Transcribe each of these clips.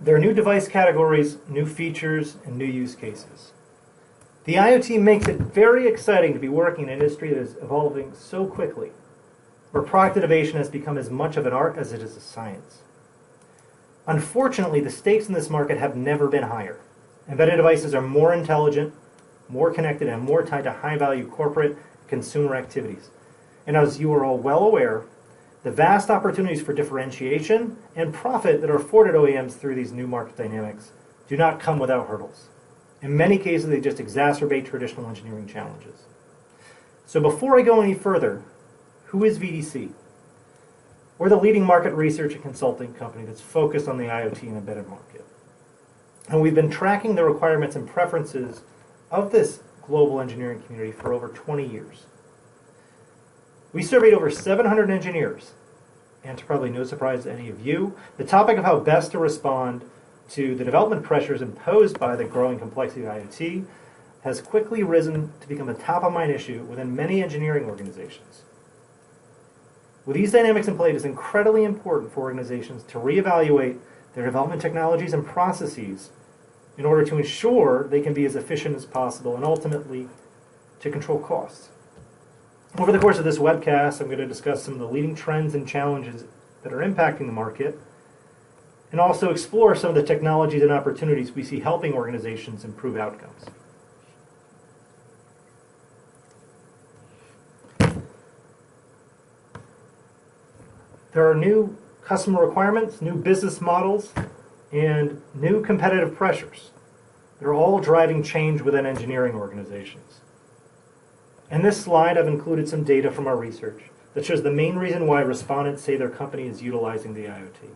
There are new device categories, new features, and new use cases. The IoT makes it very exciting to be working in an industry that is evolving so quickly, where product innovation has become as much of an art as it is a science. Unfortunately, the stakes in this market have never been higher. Embedded devices are more intelligent, more connected, and more tied to high-value corporate consumer activities. And as you are all well aware, the vast opportunities for differentiation and profit that are afforded OEMs through these new market dynamics do not come without hurdles. In many cases, they just exacerbate traditional engineering challenges. So before I go any further, who is VDC? We're the leading market research and consulting company that's focused on the IoT and embedded market. And we've been tracking the requirements and preferences of this global engineering community for over 20 years. We surveyed over 700 engineers, and to probably no surprise to any of you, the topic of how best to respond to the development pressures imposed by the growing complexity of IoT has quickly risen to become a top-of-mind issue within many engineering organizations. With these dynamics in play, it is incredibly important for organizations to reevaluate their development technologies and processes in order to ensure they can be as efficient as possible and ultimately to control costs. Over the course of this webcast, I'm going to discuss some of the leading trends and challenges that are impacting the market and also explore some of the technologies and opportunities we see helping organizations improve outcomes. There are new customer requirements, new business models, and new competitive pressures. They're all driving change within engineering organizations. In this slide, I've included some data from our research that shows the main reason why respondents say their company is utilizing the IoT.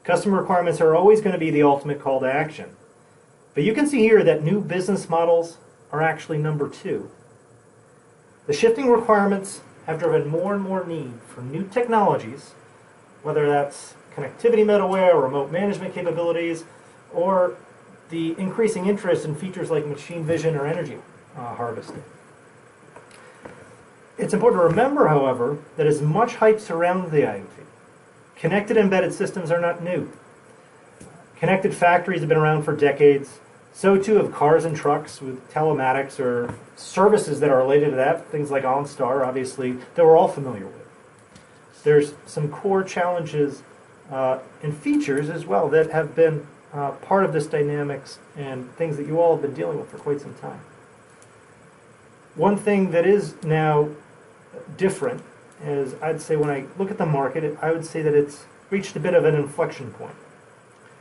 Customer requirements are always going to be the ultimate call to action. But you can see here that new business models are actually number 2. The shifting requirements have driven more and more need for new technologies, whether that's connectivity middleware, remote management capabilities, or the increasing interest in features like machine vision or energy harvesting. It's important to remember, however, that as much hype surrounds the IoT, connected embedded systems are not new. Connected factories have been around for decades. So too have cars and trucks with telematics or services that are related to that, things like OnStar, obviously, that we're all familiar with. There's some core challenges and features as well that have been part of this dynamics and things that you all have been dealing with for quite some time. One thing that is now different is, I'd say when I look at the market, I would say that it's reached a bit of an inflection point.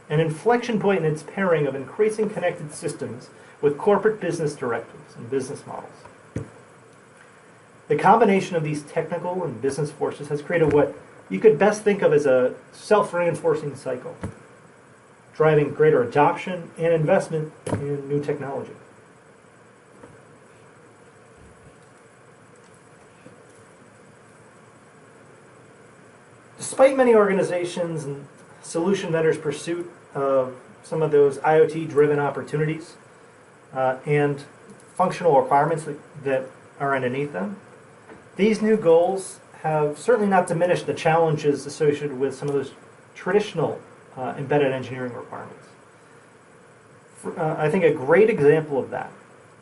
An inflection point in its pairing of increasing connected systems with corporate business directives and business models. The combination of these technical and business forces has created what you could best think of as a self-reinforcing cycle, driving greater adoption and investment in new technology. Despite many organizations and solution vendors' pursuit of some of those IoT-driven opportunities and functional requirements that are underneath them, these new goals have certainly not diminished the challenges associated with some of those traditional embedded engineering requirements. I think a great example of that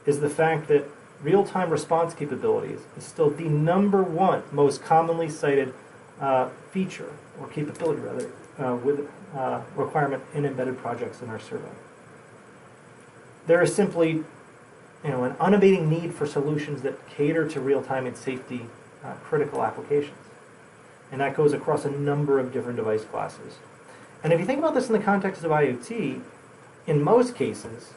is the fact that real-time response capabilities is still the #1 most commonly cited feature, or capability rather, with requirement in embedded projects in our survey. There is simply an unabating need for solutions that cater to real-time and safety critical applications. And that goes across a number of different device classes. And if you think about this in the context of IoT, in most cases,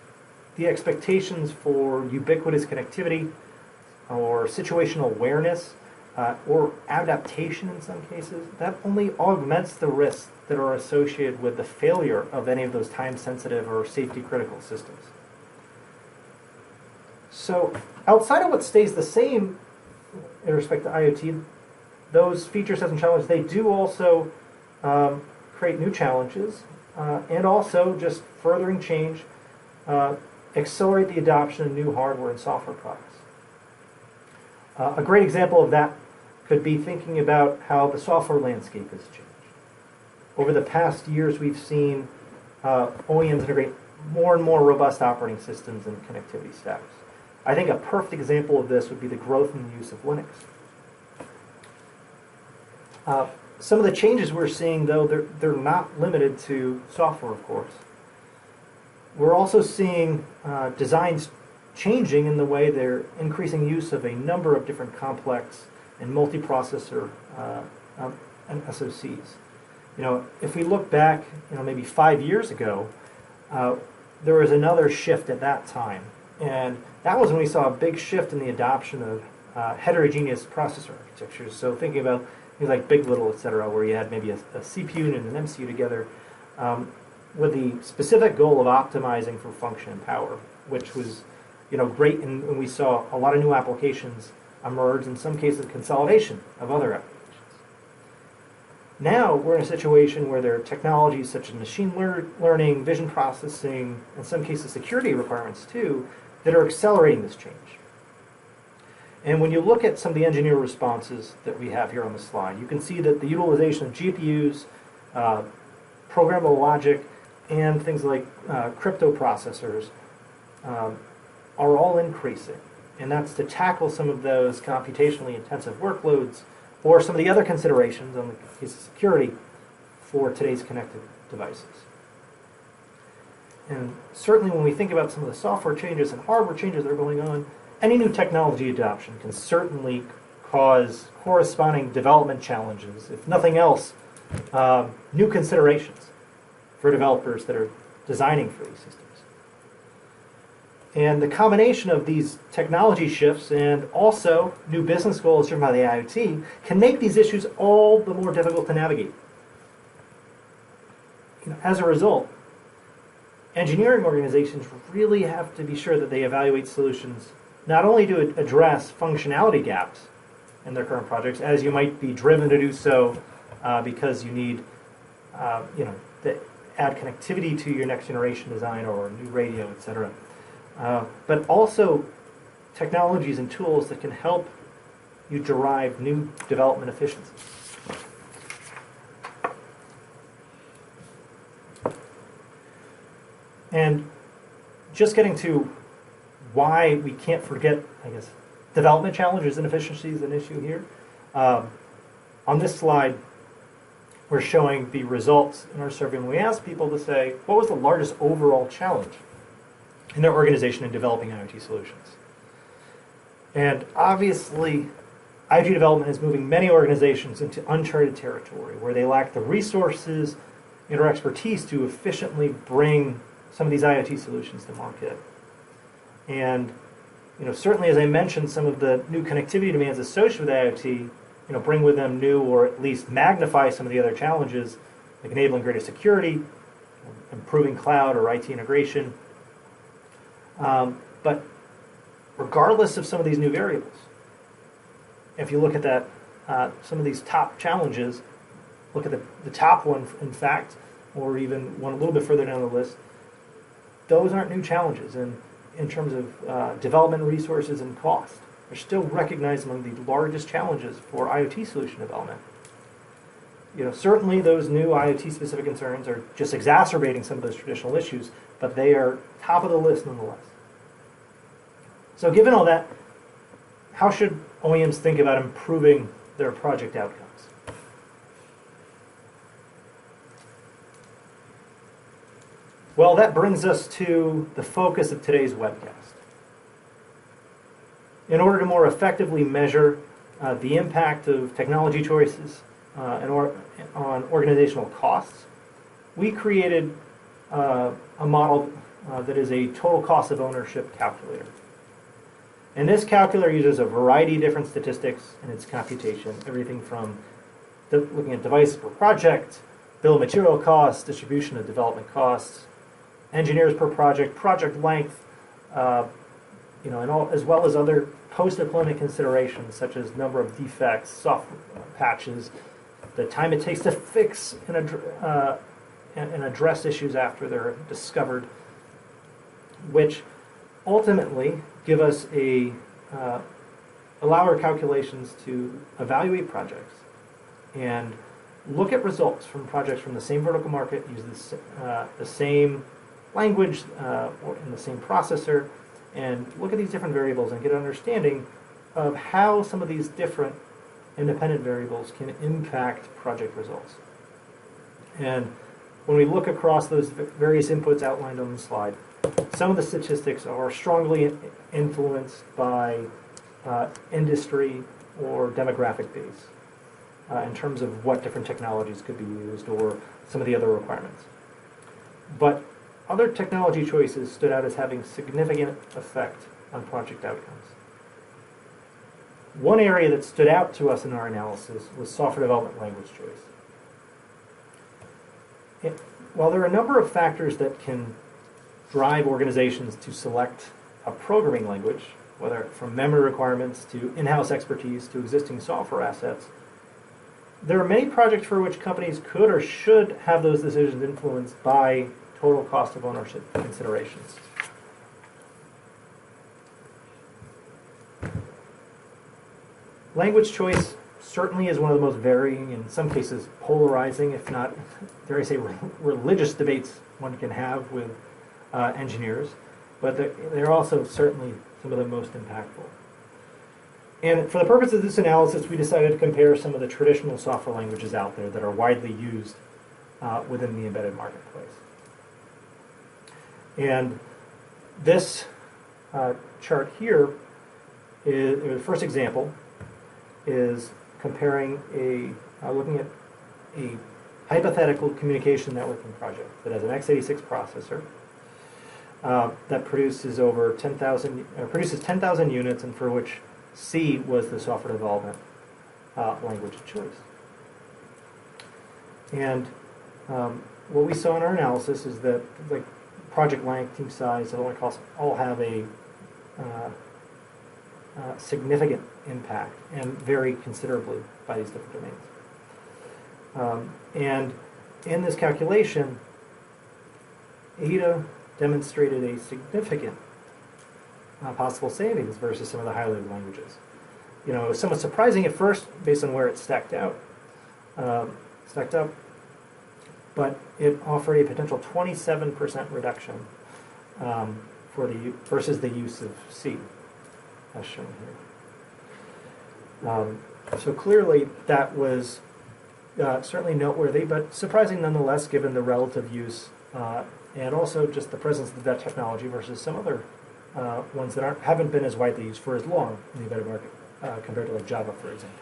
the expectations for ubiquitous connectivity or situational awareness or adaptation in some cases, that only augments the risks that are associated with the failure of any of those time-sensitive or safety-critical systems. So outside of what stays the same in respect to IoT, those feature sets and challenges, they do also create new challenges and also just furthering change, accelerate the adoption of new hardware and software products. A great example of that could be thinking about how the software landscape has changed. Over the past years, we've seen OEMs integrate more and more robust operating systems and connectivity stacks. I think a perfect example of this would be the growth in the use of Linux. Some of the changes we're seeing, though, they're not limited to software, of course. We're also seeing designs changing in the way they're increasing use of a number of different complex and multiprocessor and SoCs. If we look back, maybe 5 years ago, there was another shift at that time, and that was when we saw a big shift in the adoption of heterogeneous processor architectures. So thinking about things like Big Little, et cetera, where you had maybe a CPU and an MCU together, with the specific goal of optimizing for function and power, which was great, and we saw a lot of new applications emerge, in some cases consolidation of other applications. Now we're in a situation where there are technologies such as machine learning, vision processing, in some cases security requirements too, that are accelerating this change. And when you look at some of the engineer responses that we have here on the slide, you can see that the utilization of GPUs, programmable logic, and things like crypto processors are all increasing. And that's to tackle some of those computationally intensive workloads or some of the other considerations on the case of security for today's connected devices. And certainly when we think about some of the software changes and hardware changes that are going on, any new technology adoption can certainly cause corresponding development challenges, if nothing else, new considerations for developers that are designing for these systems. And the combination of these technology shifts and also new business goals driven by the IoT can make these issues all the more difficult to navigate. As a result, engineering organizations really have to be sure that they evaluate solutions not only to address functionality gaps in their current projects, as you might be driven to do so because you need to add connectivity to your next generation design or a new radio, etc. But also technologies and tools that can help you derive new development efficiencies. And just getting to why we can't forget, development challenges and efficiencies is an issue here. On this slide, we're showing the results in our survey when we asked people to say, what was the largest overall challenge in their organization in developing IoT solutions? And obviously, IoT development is moving many organizations into uncharted territory where they lack the resources and or expertise to efficiently bring some of these IoT solutions to market. And certainly, as I mentioned, some of the new connectivity demands associated with IoT bring with them new or at least magnify some of the other challenges, like enabling greater security, improving cloud or IT integration. But regardless of some of these new variables, if you look at that, some of these top challenges, look at the top one, in fact, or even one a little bit further down the list, those aren't new challenges. And in terms of development resources and cost, they're still recognized among the largest challenges for IoT solution development. Certainly those new IoT-specific concerns are just exacerbating some of those traditional issues, but they are top of the list nonetheless. So given all that, how should OEMs think about improving their project outcomes? Well, that brings us to the focus of today's webcast. In order to more effectively measure the impact of technology choices on organizational costs, we created a model that is a total cost of ownership calculator. And this calculator uses a variety of different statistics in its computation, everything from looking at devices per project, bill of material costs, distribution of development costs, engineers per project, project length, and all, as well as other post-deployment considerations such as number of defects, software patches, the time it takes to fix and address issues after they're discovered, which ultimately give us allow our calculations to evaluate projects and look at results from projects from the same vertical market, use the same language or in the same processor, and look at these different variables and get an understanding of how some of these different independent variables can impact project results. And when we look across those various inputs outlined on the slide, some of the statistics are strongly influenced by industry or demographic base in terms of what different technologies could be used or some of the other requirements. But other technology choices stood out as having significant effect on project outcomes. One area that stood out to us in our analysis was software development language choice. While there are a number of factors that can drive organizations to select a programming language, whether from memory requirements to in-house expertise to existing software assets, there are many projects for which companies could or should have those decisions influenced by total cost of ownership considerations. Language choice certainly is one of the most varying, in some cases polarizing, if not, dare I say, religious debates one can have with engineers, but they're also certainly some of the most impactful. And for the purpose of this analysis, we decided to compare some of the traditional software languages out there that are widely used within the embedded marketplace. And this chart here, the first example, is comparing looking at a hypothetical communication networking project that has an x86 processor that produces over 10,000 units, and for which C was the software development language of choice. And what we saw in our analysis is that like project length, team size, all have a significant impact and vary considerably by these different domains. And in this calculation, Ada demonstrated a significant possible savings versus some of the highlighted languages. You know, it was somewhat surprising at first based on where it stacked up, but it offered a potential 27% reduction versus the use of C, as shown here. So clearly that was certainly noteworthy, but surprising nonetheless given the relative use and also just the presence of that technology versus some other ones that haven't been as widely used for as long in the embedded market compared to like Java, for example.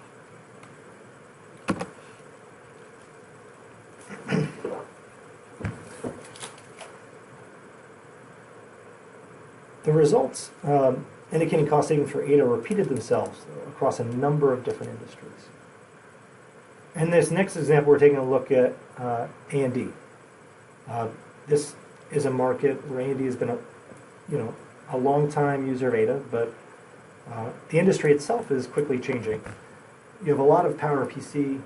The results indicating cost savings for Ada repeated themselves across a number of different industries. In this next example, we're taking a look at A&D. This is a market where A&D has been a long time user of Ada, but the industry itself is quickly changing. You have a lot of PowerPC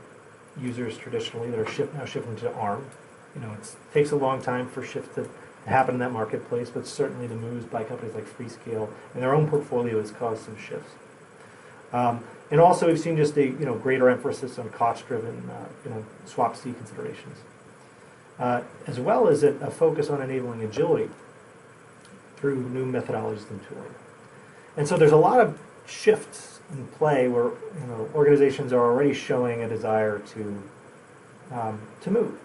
users traditionally that are now shifting to ARM. You know, it takes a long time for shift to happen in that marketplace, but certainly the moves by companies like Freescale and their own portfolio has caused some shifts. And also we've seen just a greater emphasis on cost-driven swap C considerations, as well as a focus on enabling agility through new methodologies and tooling. And so there's a lot of shifts in play where organizations are already showing a desire to move.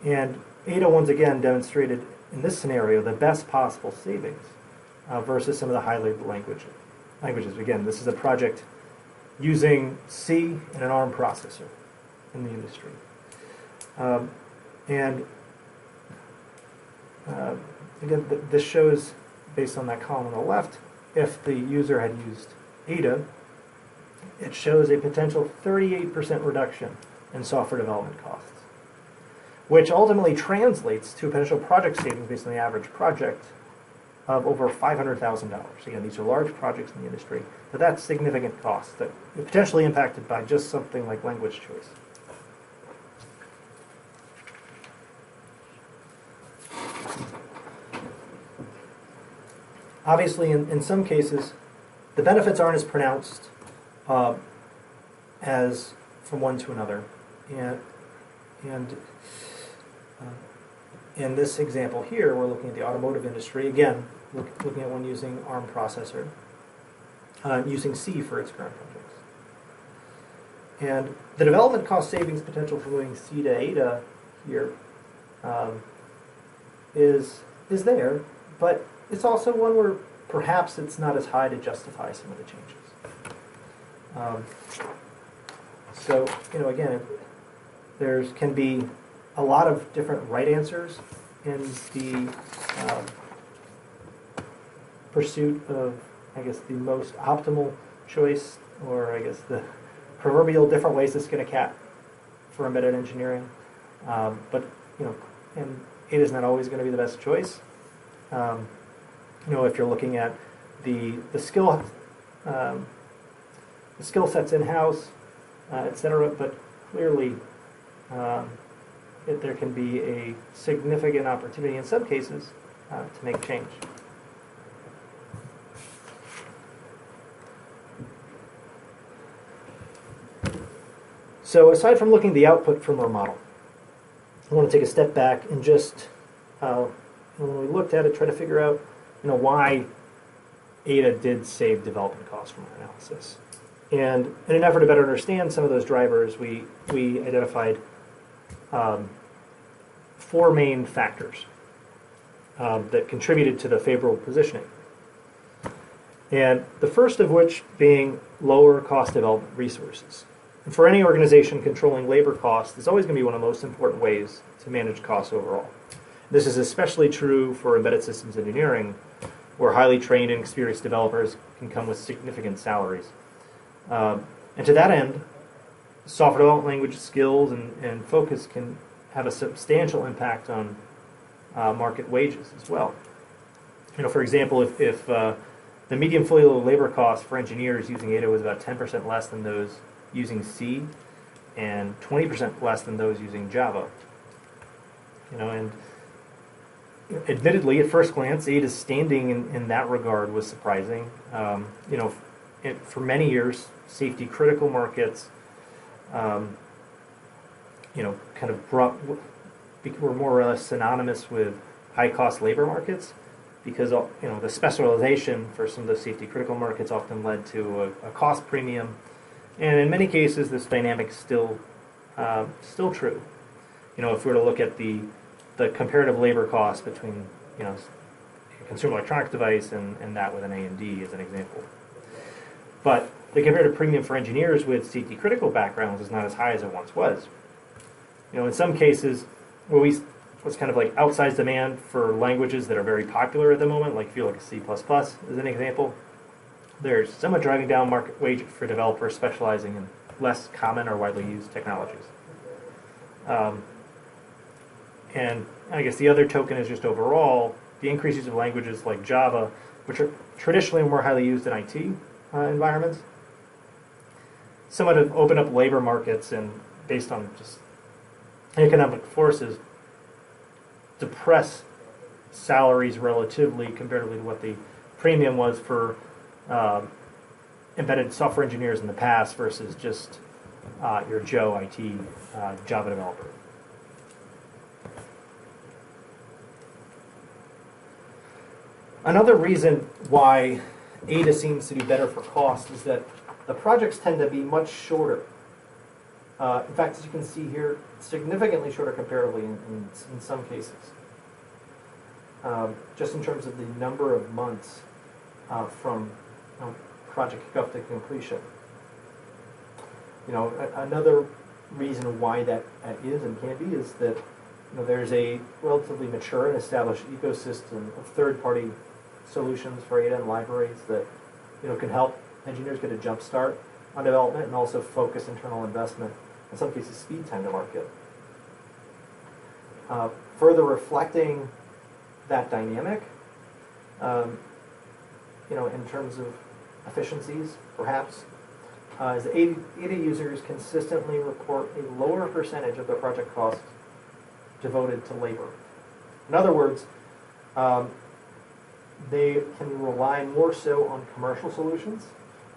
And Ada once again demonstrated in this scenario the best possible savings versus some of the highlighted languages. Again, this is a project using C and an ARM processor in the industry. Again, this shows, based on that column on the left, if the user had used Ada, it shows a potential 38% reduction in software development costs, which ultimately translates to a potential project savings based on the average project of over $500,000. Again, these are large projects in the industry, but that's significant costs that are potentially impacted by just something like language choice. Obviously, in some cases, the benefits aren't as pronounced as from one to another. And And in this example here, we're looking at the automotive industry. Again, looking at one using ARM processor, using C for its current projects. And the development cost savings potential for moving C to Ada here is there, but it's also one where perhaps it's not as high to justify some of the changes. So, again, there can be a lot of different right answers in the pursuit of, I guess, the most optimal choice, or I guess the proverbial different ways to skin a cat for embedded engineering. But, and it is not always going to be the best choice. If you're looking at the skill sets in-house, etc., but clearly there can be a significant opportunity in some cases to make change. So aside from looking at the output from our model, I want to take a step back and just, when we looked at it, try to figure out why Ada did save development costs from our analysis. And in an effort to better understand some of those drivers, we identified 4 main factors that contributed to the favorable positioning. And the first of which being lower cost development resources. And for any organization, controlling labor costs is always going to be one of the most important ways to manage costs overall. This is especially true for embedded systems engineering, where highly trained and experienced developers can come with significant salaries. And to that end, software development language skills and focus can have a substantial impact on market wages as well. For example, if the median fully loaded labor cost for engineers using Ada was about 10% less than those using C and 20% less than those using Java. And admittedly, at first glance, Ada's standing in that regard was surprising. For many years, safety critical markets, kind of were more or less synonymous with high cost labor markets, because the specialization for some of the safety critical markets often led to a cost premium, and in many cases, this dynamic is still true. If we were to look at the comparative labor cost between a consumer electronic device and that with an A&D as an example. But the comparative premium for engineers with safety critical backgrounds is not as high as it once was. In some cases, what's kind of like outsized demand for languages that are very popular at the moment, like C++ as an example, there's somewhat driving down market wage for developers specializing in less common or widely used technologies. And I guess the other token is just overall, the increased use of languages like Java, which are traditionally more highly used in IT environments, somewhat have opened up labor markets and, based on just economic forces, depress salaries relatively comparatively to what the premium was for embedded software engineers in the past versus just your Joe IT Java developer. Another reason why Ada seems to be better for cost is that the projects tend to be much shorter. In fact, as you can see here, significantly shorter comparatively in some cases. Just in terms of the number of months from project kickoff to completion. Another reason why that is and can be is that there's a relatively mature and established ecosystem of third-party solutions for Ada and libraries that can help engineers get a jump start on development and also focus internal investment, in some cases speed time to market. Further reflecting that dynamic, in terms of efficiencies, perhaps, is that Ada users consistently report a lower percentage of their project costs devoted to labor. In other words, they can rely more so on commercial solutions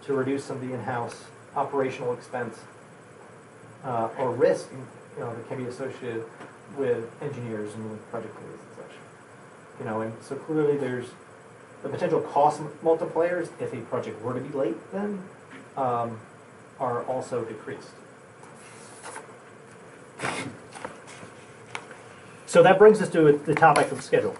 to reduce some of the in-house operational expense or risk that can be associated with engineers and with project leads and such. And so clearly there's the potential cost multipliers if a project were to be late then are also decreased. So that brings us to the topic of schedule.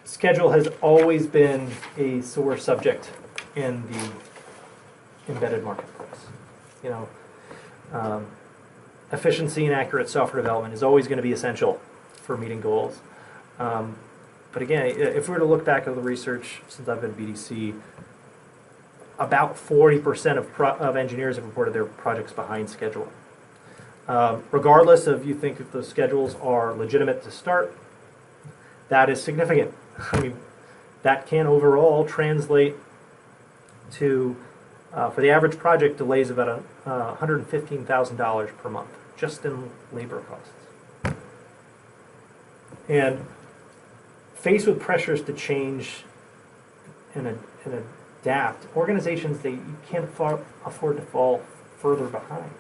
Schedule has always been a sore subject in the embedded marketplace. Efficiency and accurate software development is always going to be essential for meeting goals. But again, if we were to look back at the research since I've been at VDC, about 40% of engineers have reported their projects behind schedule. Regardless of you think if those schedules are legitimate to start, that is significant. I mean, that can overall translate to, for the average project, delays of about $115,000 per month, just in labor costs. And faced with pressures to change and adapt, organizations, you can't afford to fall further behind.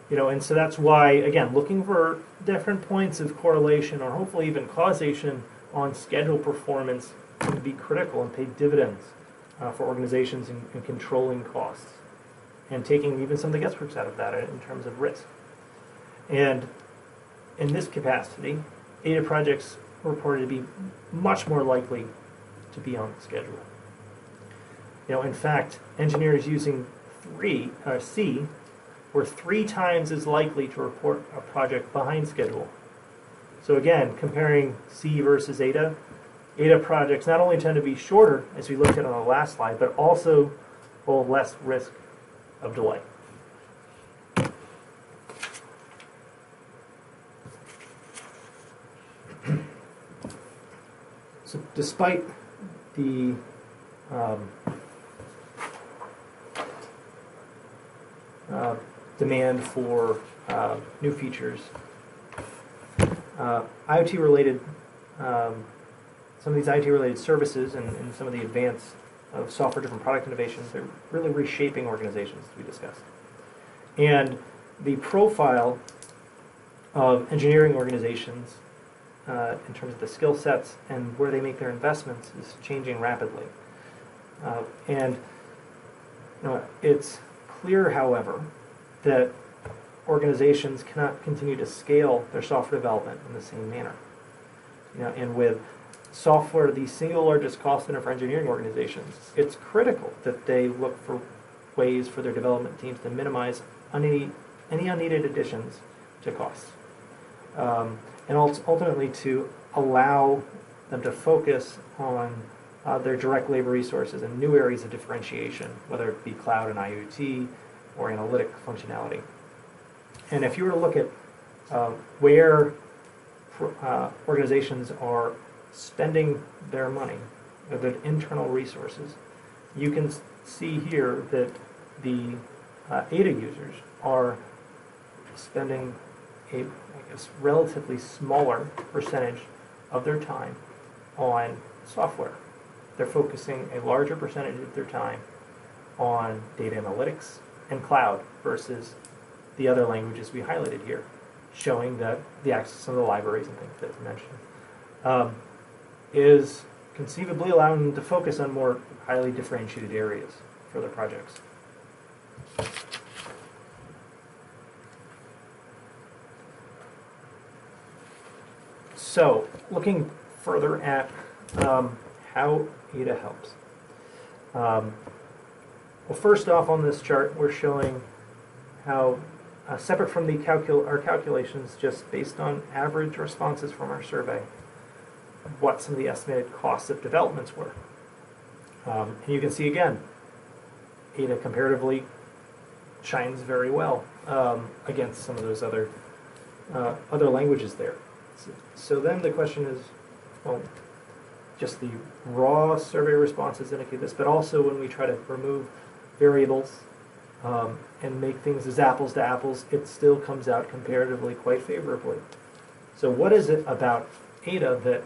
And so that's why, again, looking for different points of correlation or hopefully even causation on schedule performance can be critical and pay dividends for organizations in controlling costs and taking even some of the guesswork out of that in terms of risk. And in this capacity, Ada projects are reported to be much more likely to be on schedule. In fact, engineers using C were 3 times as likely to report a project behind schedule. So again, comparing C versus Ada projects not only tend to be shorter, as we looked at on the last slide, but also hold less risk of delay. So despite the demand for new features, IoT-related, some of these IoT-related services and some of the advance of software-driven product innovations, they're really reshaping organizations, as we discussed. And the profile of engineering organizations in terms of the skill sets and where they make their investments is changing rapidly. And it's clear, however, that organizations cannot continue to scale their software development in the same manner. And with software the single largest cost center for engineering organizations, it's critical that they look for ways for their development teams to minimize any unneeded additions to costs. And ultimately to allow them to focus on their direct labor resources and new areas of differentiation, whether it be cloud and IoT or analytic functionality. And if you were to look at where organizations are spending their money, their internal resources, you can see here that the Ada users are spending a relatively smaller percentage of their time on software. They're focusing a larger percentage of their time on data analytics and cloud versus the other languages we highlighted here, showing that the access to the libraries and things that I mentioned is conceivably allowing them to focus on more highly differentiated areas for their projects. So, looking further at how Ada helps. Well, first off on this chart, we're showing how, separate from the our calculations, just based on average responses from our survey, what some of the estimated costs of developments were. And you can see again, Ada comparatively shines very well against some of those other languages there. So then the question is, well, just the raw survey responses indicate this, but also when we try to remove variables and make things as apples to apples, it still comes out comparatively quite favorably. So what is it about Ada that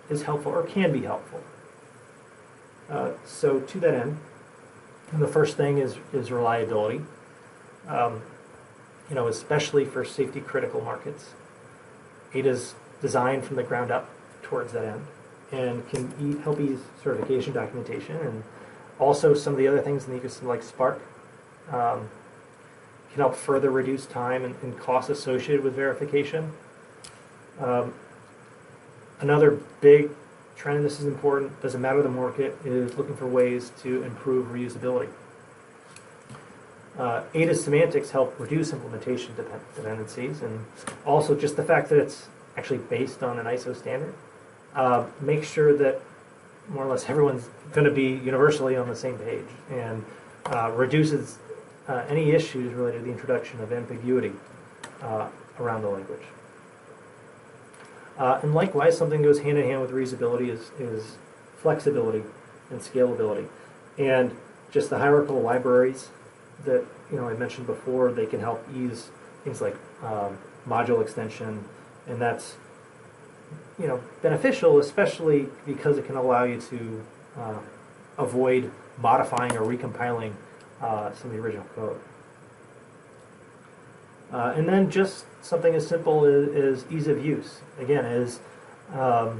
is helpful or can be helpful? So to that end, And the first thing is reliability. Especially for safety critical markets. ADA's designed from the ground up towards that end, and can help ease certification documentation, and also some of the other things in the ecosystem like Spark can help further reduce time and costs associated with verification. Another big trend, this is important, doesn't matter the market, is looking for ways to improve reusability. ADA's semantics help reduce implementation dependencies, and also just the fact that it's actually based on an ISO standard makes sure that more or less everyone's going to be universally on the same page, and reduces any issues related to the introduction of ambiguity around the language. And likewise, something that goes hand in hand with reusability is flexibility and scalability. And just the hierarchical libraries that I mentioned before, they can help ease things like module extension, and that's beneficial, especially because it can allow you to avoid modifying or recompiling some of the original code. And then just something as simple as ease of use. Again, I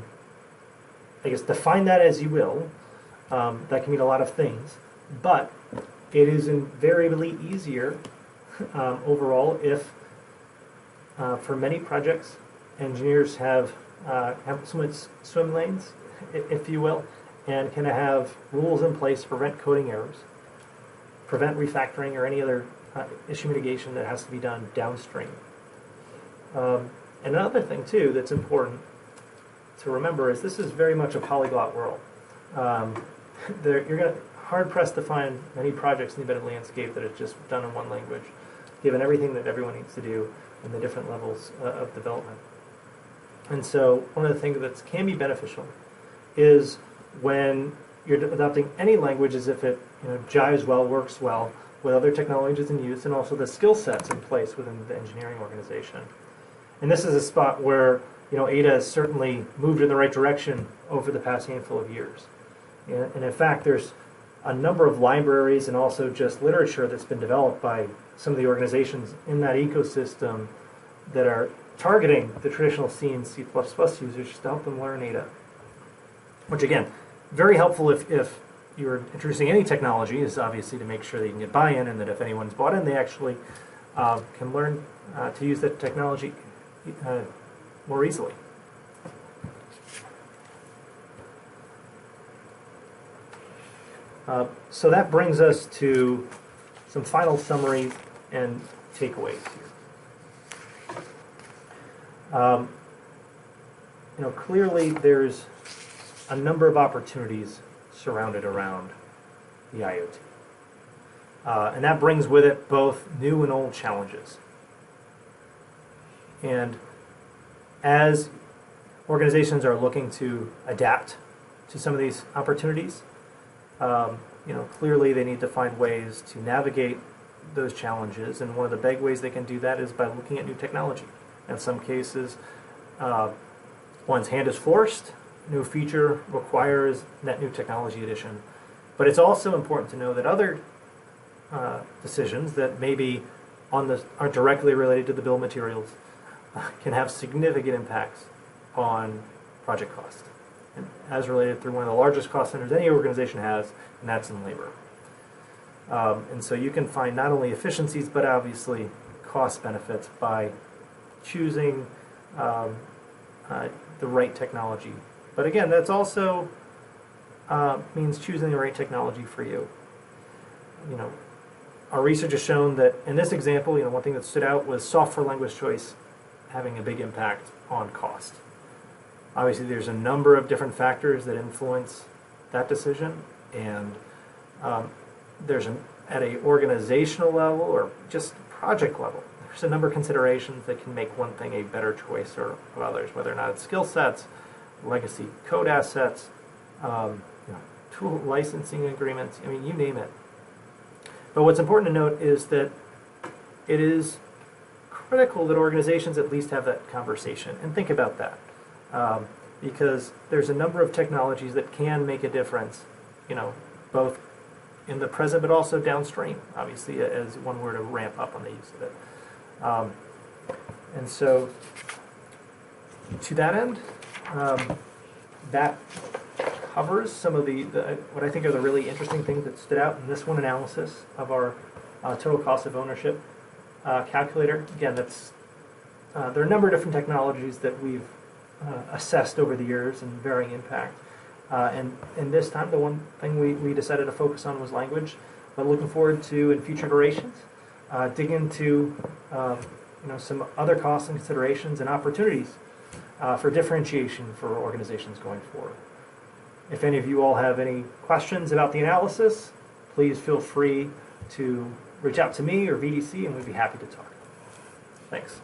guess define that as you will. That can mean a lot of things, but it is invariably easier overall if, for many projects, engineers have swim lanes, if you will, and can have rules in place to prevent coding errors, prevent refactoring or any other issue mitigation that has to be done downstream. And another thing, too, that's important to remember is this is very much a polyglot world. You're going to hard-pressed to find many projects in the embedded landscape that are just done in one language, given everything that everyone needs to do and the different levels of development. And so one of the things that can be beneficial is when you're adopting any language as if it jives well, works well with other technologies in use, and also the skill sets in place within the engineering organization. And this is a spot where ADA has certainly moved in the right direction over the past handful of years. And in fact, there's a number of libraries and also just literature that's been developed by some of the organizations in that ecosystem that are targeting the traditional C and C++ users to help them learn ADA. Which again, very helpful if you're introducing any technology, is obviously to make sure that you can get buy-in, and that if anyone's bought in, they actually can learn to use that technology more easily. So that brings us to some final summaries and takeaways here. Clearly there's a number of opportunities surrounded around the IoT. And that brings with it both new and old challenges. And as organizations are looking to adapt to some of these opportunities, clearly they need to find ways to navigate those challenges, and one of the big ways they can do that is by looking at new technology. In some cases, one's hand is forced, new feature requires net new technology addition. But it's also important to know that other decisions that maybe are directly related to the bill of materials can have significant impacts on project cost, and as related through one of the largest cost centers any organization has, and that's in labor. And so you can find not only efficiencies, but obviously cost benefits by choosing the right technology. But again, that's also means choosing the right technology for you. Our research has shown that in this example, one thing that stood out was software language choice having a big impact on cost. Obviously, there's a number of different factors that influence that decision, and at an organizational level or just project level, there's a number of considerations that can make one thing a better choice or others, whether or not it's skill sets, legacy code assets, tool licensing agreements, you name it. But what's important to note is that it is critical that organizations at least have that conversation and think about that. Because there's a number of technologies that can make a difference, both in the present, but also downstream, obviously, as one were to ramp up on the use of it. And so, to that end, that covers some of the what I think are the really interesting things that stood out in this one analysis of our total cost of ownership calculator. Again, there are a number of different technologies that we've assessed over the years and varying impact. And this time, the one thing we decided to focus on was language. But looking forward to, in future iterations, dig into some other costs and considerations and opportunities for differentiation for organizations going forward. If any of you all have any questions about the analysis, please feel free to reach out to me or VDC, and we'd be happy to talk. Thanks.